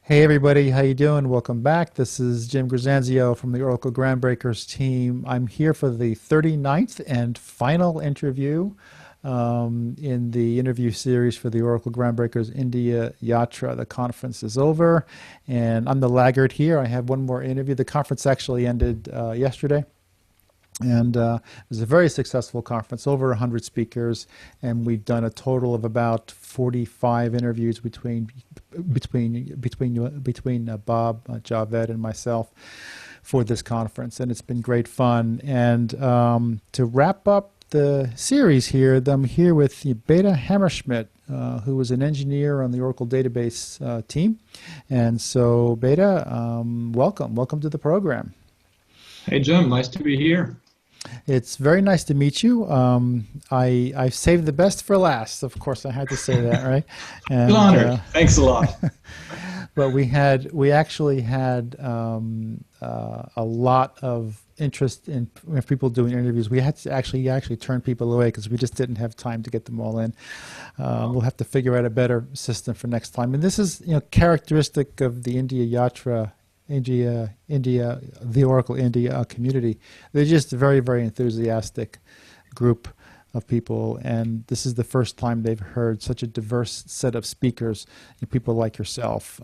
Hey everybody, how you doing? Welcome back. This is Jim Grzanzio from the Oracle Groundbreakers team. I'm here for the 39th and final interview in the interview series for the Oracle Groundbreakers India Yatra. The conference is over, and I'm the laggard here. I have one more interview. The conference actually ended yesterday. And it was a very successful conference, over 100 speakers, and we've done a total of about 45 interviews between Bob, Javed, and myself for this conference, and it's been great fun. And to wrap up the series here, I'm here with Beda Hammerschmidt, who was an engineer on the Oracle database team. And so, Beda, welcome to the program. Hey Jim, nice to be here. It's very nice to meet you. I saved the best for last. Of course, I had to say that, right? And, Feel honored. Thanks a lot. but we actually had a lot of interest in people doing interviews. We had to actually turn people away because we just didn't have time to get them all in. We'll have to figure out a better system for next time. And this is characteristic of the India, the Oracle India community. They're just a very, very enthusiastic group of people, and this is the first time they've heard such a diverse set of speakers, people like yourself.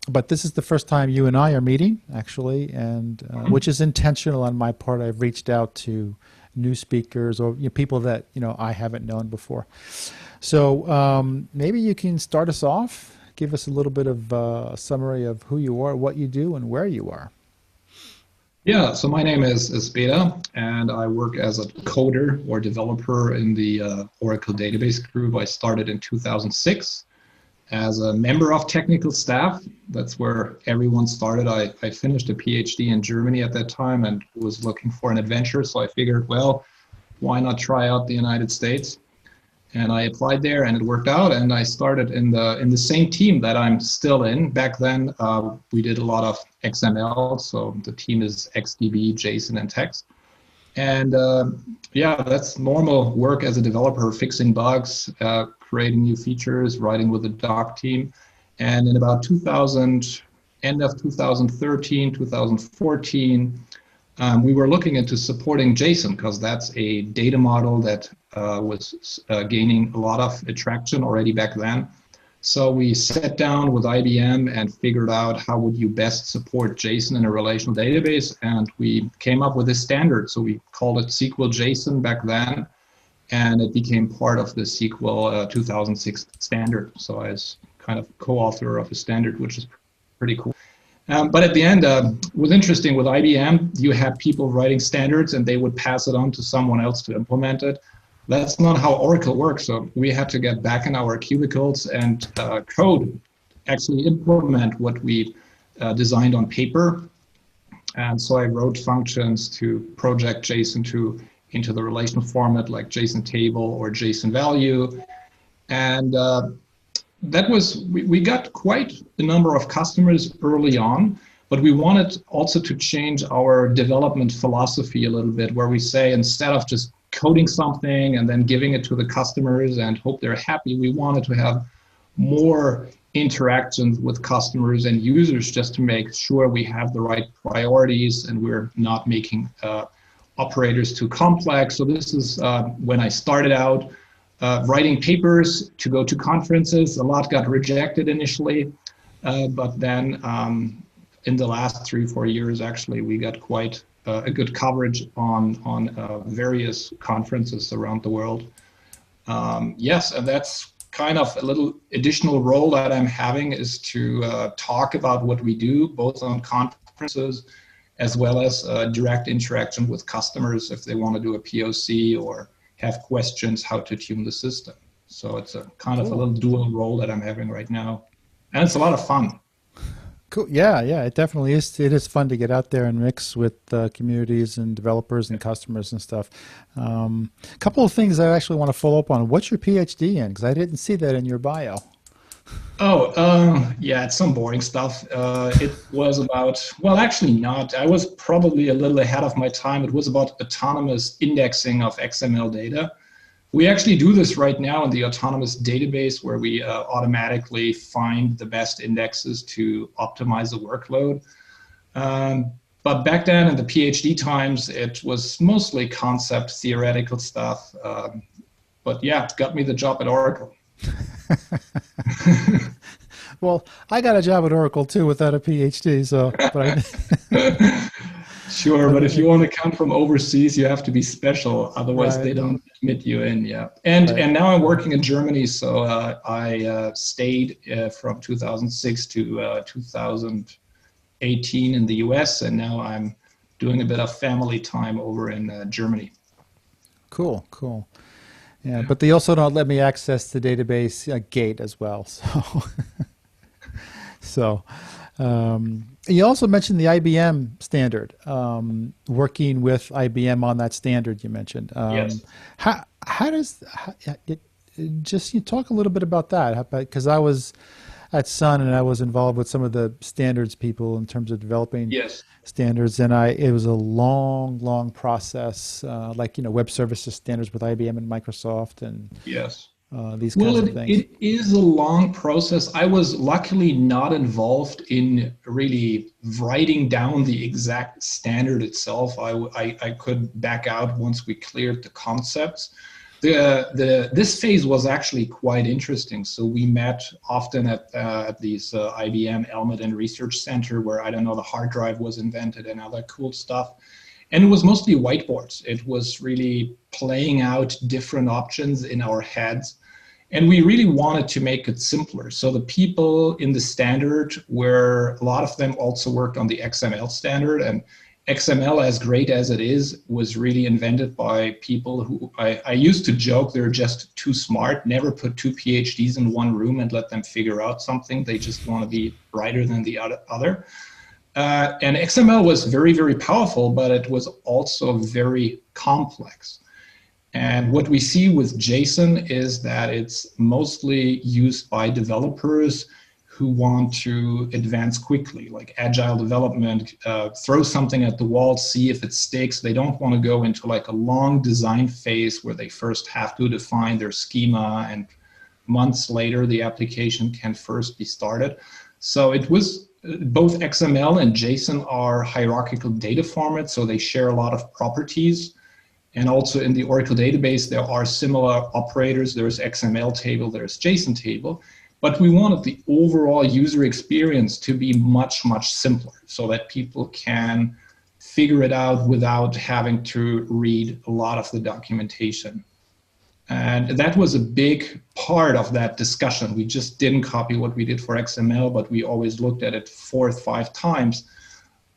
But this is the first time you and I are meeting, actually, and which is intentional on my part. I've reached out to new speakers or people that I haven't known before. So maybe you can start us off. Give us a little bit of a summary of who you are, what you do, and where you are. Yeah, so my name is Beda, and I work as a coder or developer in the Oracle database group. I started in 2006 as a member of technical staff. That's where everyone started. I finished a PhD in Germany at that time and was looking for an adventure, so I figured, well, why not try out the United States? And I applied there, and it worked out. And I started in the same team that I'm still in. Back then, we did a lot of XML, so the team is XDB, JSON, and text. And yeah, that's normal work as a developer: fixing bugs, creating new features, writing with the doc team. And in about end of 2013, 2014. We were looking into supporting JSON because that's a data model that was gaining a lot of attraction already back then. So we sat down with IBM and figured out how would you best support JSON in a relational database, and we came up with a standard. So we called it SQL JSON back then, and it became part of the SQL 2006 standard. So I was kind of co-author of a standard, which is pretty cool. But at the end, it was interesting with IBM, you had people writing standards and they would pass it on to someone else to implement it. That's not how Oracle works. So we had to get back in our cubicles and code, actually implement what we designed on paper. And so I wrote functions to project JSON into the relational format like JSON table or JSON value. And we got quite a number of customers early on, but we wanted also to change our development philosophy a little bit, where we say, instead of just coding something and then giving it to the customers and hope they're happy, we wanted to have more interactions with customers and users just to make sure we have the right priorities and we're not making operators too complex. So this is when I started out. Writing papers to go to conferences. A lot got rejected initially, but then in the last 3-4 years, actually, we got quite a good coverage on various conferences around the world. Yes, and that's kind of a little additional role that I'm having, is to talk about what we do, both on conferences as well as direct interaction with customers if they want to do a POC or have questions how to tune the system. So it's a kind of a little dual role that I'm having right now. And it's a lot of fun. Cool. Yeah, it definitely is. It is fun to get out there and mix with communities and developers and customers and stuff. A couple of things I actually want to follow up on. What's your PhD in? Because I didn't see that in your bio. Oh, yeah, it's some boring stuff. It was about, well, actually not. I was probably a little ahead of my time. It was about autonomous indexing of XML data We actually do this right now in the autonomous database where we automatically find the best indexes to optimize the workload. But back then in the PhD times, it was mostly concept theoretical stuff. But yeah, it got me the job at Oracle. Well, I got a job at Oracle too without a PhD, so Sure, but if you want to come from overseas, you have to be special. Otherwise, right, they don't admit you in. Yeah, and now I'm working in Germany, so I stayed from 2006 to 2018 in the US, and now I'm doing a bit of family time over in Germany. Cool, cool. Yeah, but they also don't let me access the database gate as well. So, so you also mentioned the IBM standard, working with IBM on that standard you mentioned. Yes. How does just you talk a little bit about that? Because I was at Sun and I was involved with some of the standards people in terms of developing Yes. standards, and it was a long process, like web services standards with IBM and Microsoft and Yes. these Well, kinds of things. it is a long process. I was luckily not involved in really writing down the exact standard itself. I could back out once we cleared the concepts. This phase was actually quite interesting. So we met often at these IBM Elmeden Research Center where, I don't know, the hard drive was invented and other cool stuff. And it was mostly whiteboards. It was really playing out different options in our heads. And we really wanted to make it simpler. So the people in the standard were, a lot of them also worked on the XML standard. And XML, as great as it is, was really invented by people who, I used to joke, they're just too smart. Never put two PhDs in one room and let them figure out something. They just want to be brighter than the other. And XML was very powerful, but it was also very complex. And what we see with JSON is that it's mostly used by developers who want to advance quickly, like agile development, throw something at the wall, see if it sticks. They don't want to go into like a long design phase where they first have to define their schema and months later the application can first be started. So it was both XML and JSON are hierarchical data formats, so they share a lot of properties. And also in the Oracle database, there are similar operators. There's XML table, there's JSON table. But we wanted the overall user experience to be much simpler so that people can figure it out without having to read a lot of the documentation. And that was a big part of that discussion. We just didn't copy what we did for XML, but we always looked at it 4 or 5 times.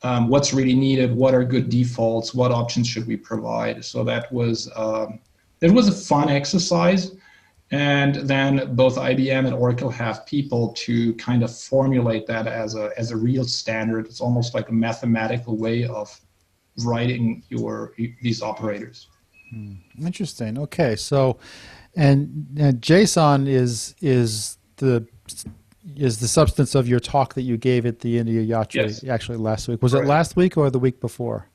What's really needed, what are good defaults, what options should we provide? So that was a fun exercise. And then both IBM and Oracle have people to kind of formulate that as a real standard. It's almost like a mathematical way of writing these operators. Interesting. Okay, so and JSON is the substance of your talk that you gave at the OGYatra actually last week. Was it last week or the week before?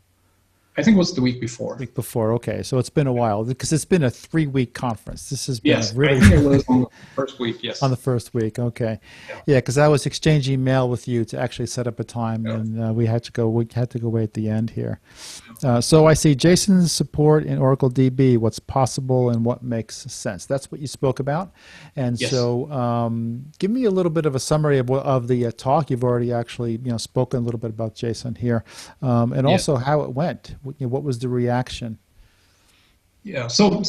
I think it was the week before. Week before, okay. So it's been a while because it's been a 3-week conference. This has been really. I think it was on the first week. Yes. On the first week, okay. Yeah, because I was exchanging mail with you to actually set up a time, and we had to go. We had to go away at the end here. So I see JSON support in Oracle DB. What's possible and what makes sense. That's what you spoke about. And so, give me a little bit of a summary of the talk. You've already actually spoken a little bit about JSON here, and also how it went. What was the reaction? Yeah, so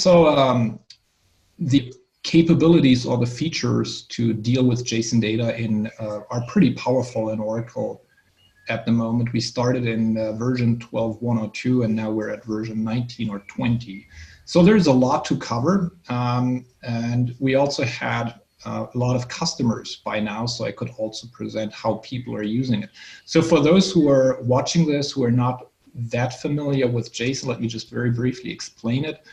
the capabilities or the features to deal with JSON data are pretty powerful in Oracle at the moment. We started in version 12.102 and now we're at version 19 or 20. So there's a lot to cover, and we also had a lot of customers by now, so I could also present how people are using it. So for those who are watching this who are not that familiar with JSON, let me just very briefly explain it.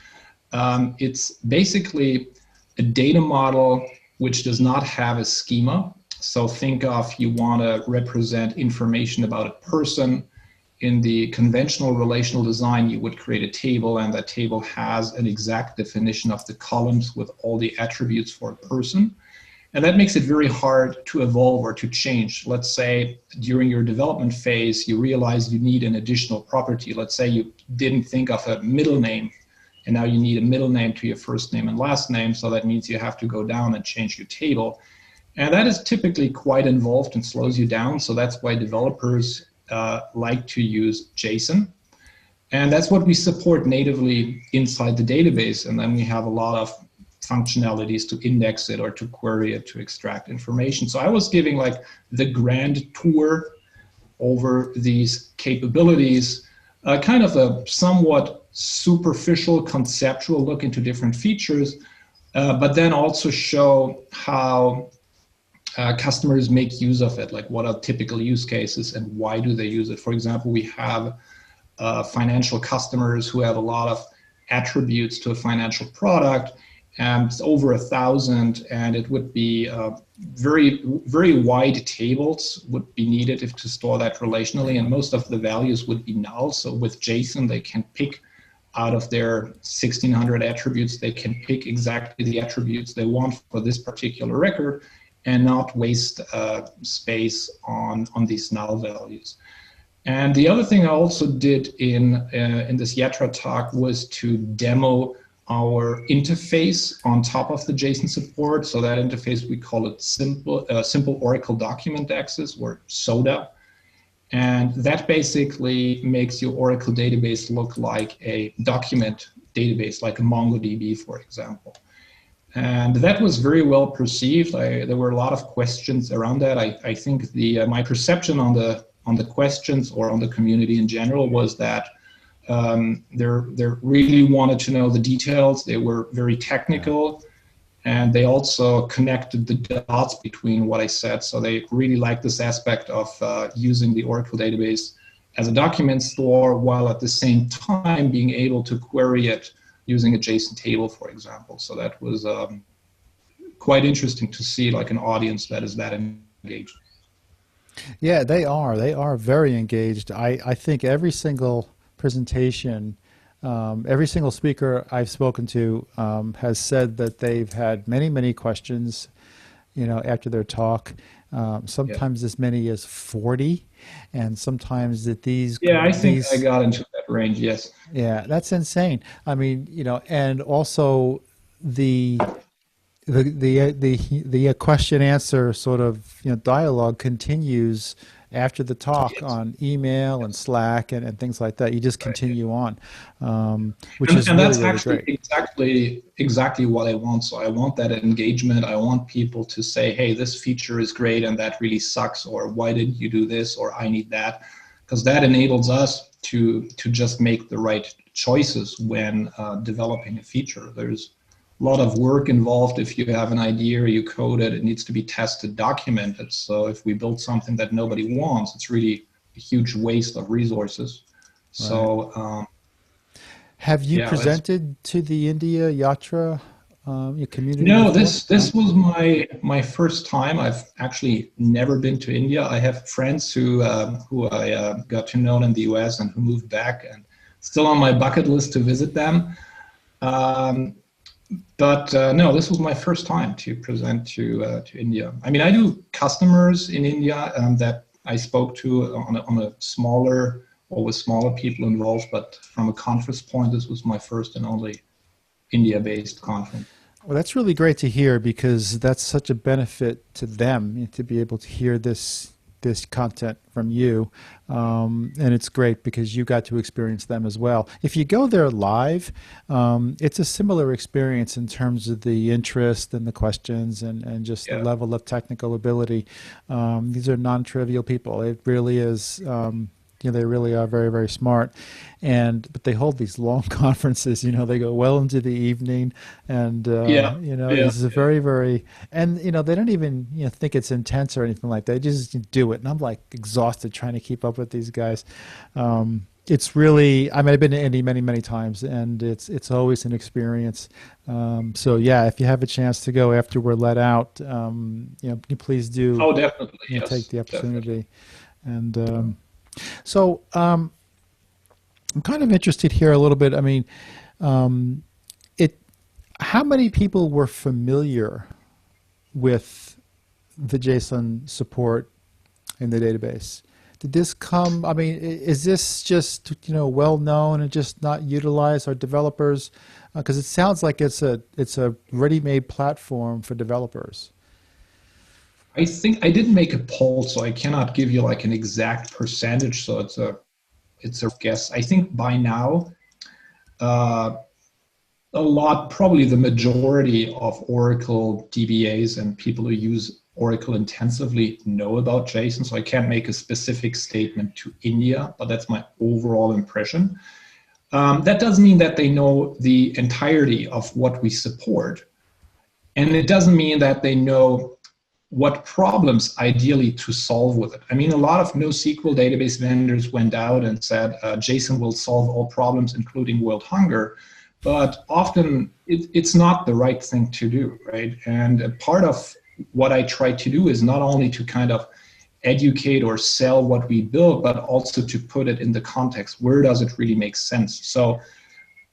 It's basically a data model which does not have a schema. So think of, you want to represent information about a person in the conventional relational design, you would create a table, and that table has an exact definition of the columns with all the attributes for a person. And that makes it very hard to evolve or to change. Let's say during your development phase, you realize you need an additional property. Let's say you didn't think of a middle name, and now you need a middle name to your first name and last name. So that means you have to go down and change your table. And that is typically quite involved and slows you down. So that's why developers like to use JSON. And that's what we support natively inside the database. And then we have a lot of functionalities to index it or to query it to extract information. So I was giving like the grand tour over these capabilities, kind of a somewhat superficial conceptual look into different features, but then also show how customers make use of it, like what are typical use cases and why do they use it. For example, we have financial customers who have a lot of attributes to a financial product, and it's over 1,000, and it would be very, very wide tables would be needed to store that relationally, and most of the values would be null. So with JSON, they can pick out of their 1,600 attributes, they can pick exactly the attributes they want for this particular record and not waste space on these null values. And the other thing I also did in this Yatra talk was to demo our interface on top of the JSON support. So that interface, we call it Simple Oracle Document Access, or SODA. And that basically makes your Oracle database look like a document database, like a MongoDB, for example. And that was very well perceived. There were a lot of questions around that. I think my perception on the questions or on the community in general was that they really wanted to know the details. They were very technical, and they also connected the dots between what I said. So they really liked this aspect of using the Oracle database as a document store, while at the same time being able to query it using a JSON table, for example. So that was quite interesting to see, like, an audience that is that engaged. Yeah, they are. They are very engaged. I think every single presentation, every single speaker I've spoken to has said that they've had many, many questions, after their talk. Sometimes as many as 40, and sometimes that these. Yeah, I think I got into that range. Yes. Yeah, that's insane. I mean, and also the question answer sort of dialogue continues after the talk on email and Slack and things like that. You just continue on, which is really, that's really actually great. exactly what I want. So I want that engagement. I want people to say, hey, this feature is great and that really sucks, or why didn't you do this, or I need that, because that enables us to just make the right choices when developing a feature. There's a lot of work involved. If you have an idea, you code it, it needs to be tested, documented. So if we build something that nobody wants, it's really a huge waste of resources. Right. So have you presented to the India Yatra community? No, this was my first time. I've actually never been to India. I have friends who I got to know in the US and who moved back, and still on my bucket list to visit them. But no, this was my first time to present to India. I mean, I do customers in India that I spoke to on a smaller, or with smaller people involved, but from a conference point, this was my first and only India-based conference. Well, that's really great to hear, because that's such a benefit to them to be able to hear this content from you, and it's great because you got to experience them as well. If you go there live, it's a similar experience in terms of the interest and the questions and just the level of technical ability. These are non-trivial people. It really is. They really are very, very smart, but they hold these long conferences. They go well into the evening, and this is a very, very, and they don't even think it's intense or anything like that. They just do it, and I'm like exhausted trying to keep up with these guys. It's really, I mean, I've been to Indy many, many times, and it's always an experience. So yeah, if you have a chance to go after we're let out, please do. Oh, definitely. Take the opportunity, definitely. And. So I'm kind of interested here a little bit. I mean, it. How many people were familiar with the JSON support in the database? Did this come? I mean, is this just well known and just not utilized? Are developers? Because it sounds like it's a ready-made platform for developers. I think I didn't make a poll, so I cannot give you like an exact percentage. So it's a guess. I think by now, probably the majority of Oracle DBAs and people who use Oracle intensively know about JSON. So I can't make a specific statement to India, but that's my overall impression. That doesn't mean that they know the entirety of what we support. And it doesn't mean that they know what problems ideally to solve with it. I mean, a lot of NoSQL database vendors went out and said JSON will solve all problems, including world hunger. But often it's not the right thing to do, right? And a part of what I try to do is not only to kind of educate or sell what we build, but also to put it in the context. Where does it really make sense? So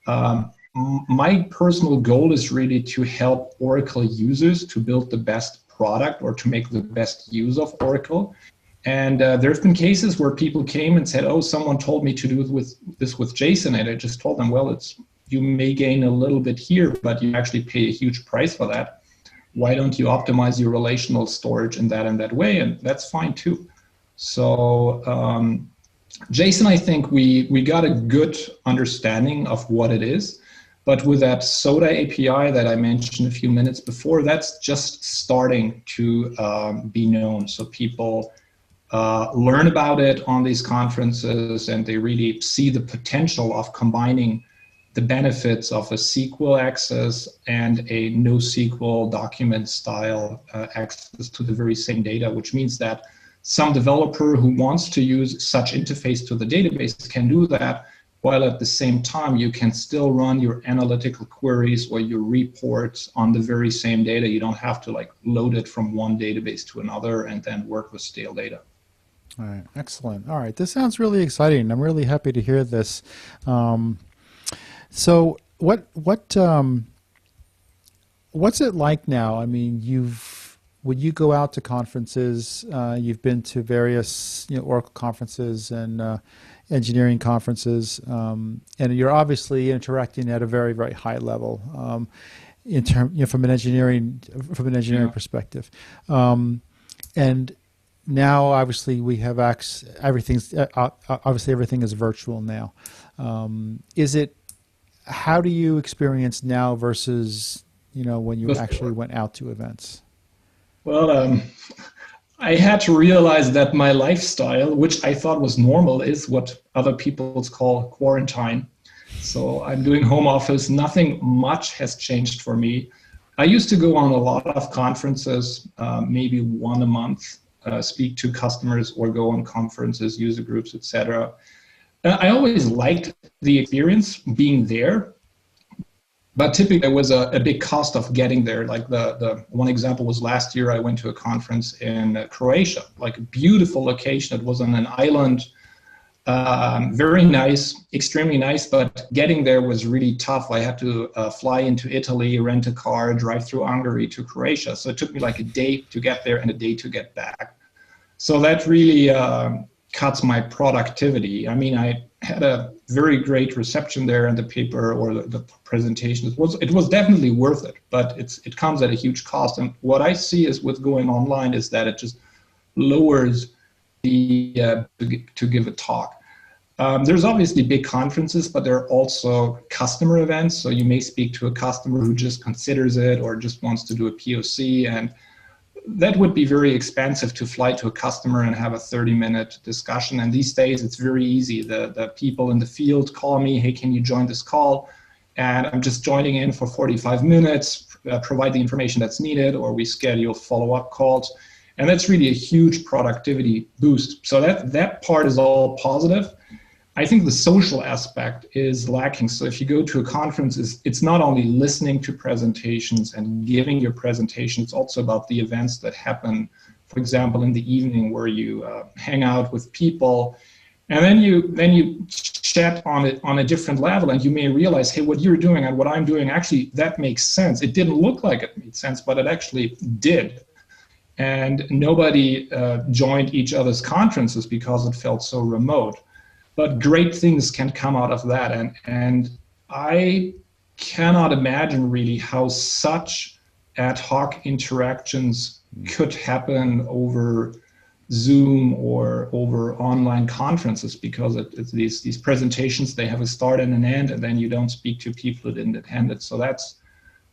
my personal goal is really to help Oracle users to build the best product or to make the best use of Oracle. And there have been cases where people came and said, oh, someone told me to do this with JSON. And I just told them, well, you may gain a little bit here, but you actually pay a huge price for that. Why don't you optimize your relational storage in that way? And that's fine too. So JSON, I think we got a good understanding of what it is. But with that SODA API that I mentioned a few minutes before, that's just starting to be known. So people learn about it on these conferences, and they really see the potential of combining the benefits of a SQL access and a NoSQL document style access to the very same data, which means that some developer who wants to use such interface to the database can do that, while at the same time you can still run your analytical queries or your reports on the very same data. You don't have to like load it from one database to another and then work with stale data. All right, excellent. All right, this sounds really exciting. I'm really happy to hear this. So what's it like now? I mean, when you go out to conferences, you've been to various Oracle conferences and engineering conferences, and you're obviously interacting at a very, very high level from an engineering perspective. And now, obviously, we have everything is virtual now. How do you experience now versus when you actually went out to events? Well, I had to realize that my lifestyle, which I thought was normal, is what other people call quarantine. So I'm doing home office. Nothing much has changed for me. I used to go on a lot of conferences, maybe one a month, speak to customers or go on conferences, user groups, etc. I always liked the experience being there, but typically there was a big cost of getting there. Like the one example was last year I went to a conference in Croatia, like a beautiful location. It was on an island, very nice, extremely nice, but getting there was really tough. I had to fly into Italy, rent a car, drive through Hungary to Croatia. So it took me like a day to get there and a day to get back. So that really cuts my productivity. I mean, I had a very great reception there, and the paper or the presentation, it was definitely worth it, but it comes at a huge cost. And what I see is with going online is that it just lowers the to give a talk. There's obviously big conferences, but there are also customer events. So you may speak to a customer who just considers it or just wants to do a POC, and that would be very expensive to fly to a customer and have a 30-minute discussion. And these days, it's very easy. The people in the field call me, hey, can you join this call? And I'm just joining in for 45 minutes, provide the information that's needed, or we schedule follow-up calls. And that's really a huge productivity boost. So that part is all positive. I think the social aspect is lacking. So if you go to a conference, it's not only listening to presentations and giving your presentation, it's also about the events that happen, for example, in the evening where you hang out with people And then you chat on it on a different level, and you may realize, hey, what you're doing and what I'm doing, actually that makes sense. It didn't look like it made sense, but it actually did. And nobody joined each other's conferences because it felt so remote. But great things can come out of that, and I cannot imagine really how such ad hoc interactions could happen over Zoom or over online conferences, because it's these presentations, they have a start and an end, and then you don't speak to people who didn't attend it. So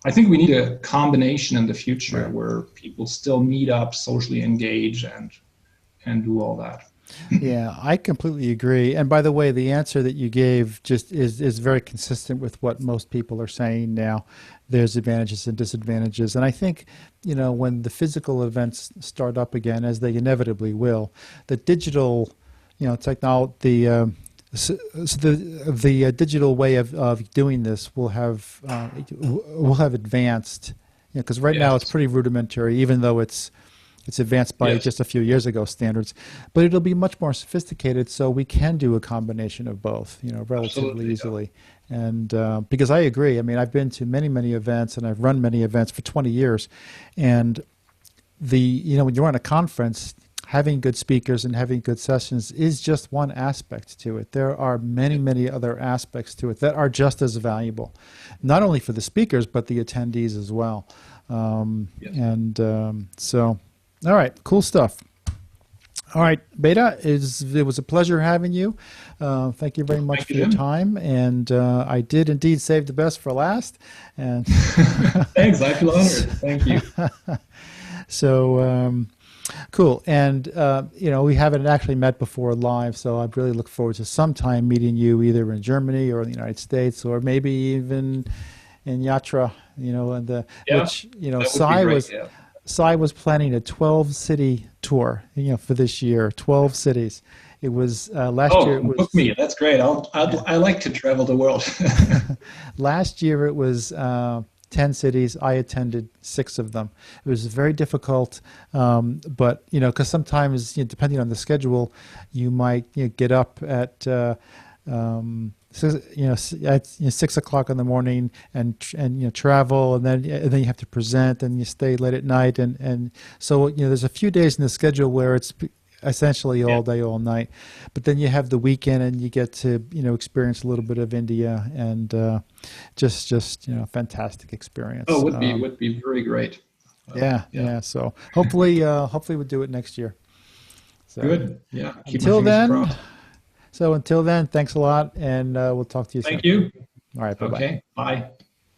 I think we need a combination in the future, right, where people still meet up, socially engage, and do all that. Yeah, I completely agree. And by the way, the answer that you gave just is very consistent with what most people are saying now. There's advantages and disadvantages. And I think, when the physical events start up again, as they inevitably will, the digital, technology, the digital way of doing this will have advanced. Because right now it's pretty rudimentary, even though it's advanced by just a few years ago standards, but it'll be much more sophisticated, so we can do a combination of both, relatively Absolutely, easily. Yeah. And because I agree, I mean, I've been to many, many events, and I've run many events for 20 years, and when you run a conference, having good speakers and having good sessions is just one aspect to it. There are many, many other aspects to it that are just as valuable, not only for the speakers, but the attendees as well. So, all right, cool stuff. All right, Beda, it was a pleasure having you. Thank you very much for your time. And I did indeed save the best for last. And thanks, I feel honored. Thank you. So, cool. And, we haven't actually met before live, so I really look forward to sometime meeting you either in Germany or in the United States, or maybe even in Yatra, which, Cy was planning a 12-city tour, for this year, 12 cities. It was last year. It was, book me. That's great. I like to travel the world. Last year it was 10 cities. I attended 6 of them. It was very difficult, but because sometimes, depending on the schedule, you might get up at at 6 o'clock in the morning and travel, and then you have to present, and you stay late at night, and so there's a few days in the schedule where it's essentially all day, all night, but then you have the weekend, and you get to experience a little bit of India, and just fantastic experience. Oh, would be very great. Yeah. So hopefully we'll do it next year. So, good. Yeah. Until then, thanks a lot, and we'll talk to you soon. Thank you. All right. Bye-bye. Okay. Bye.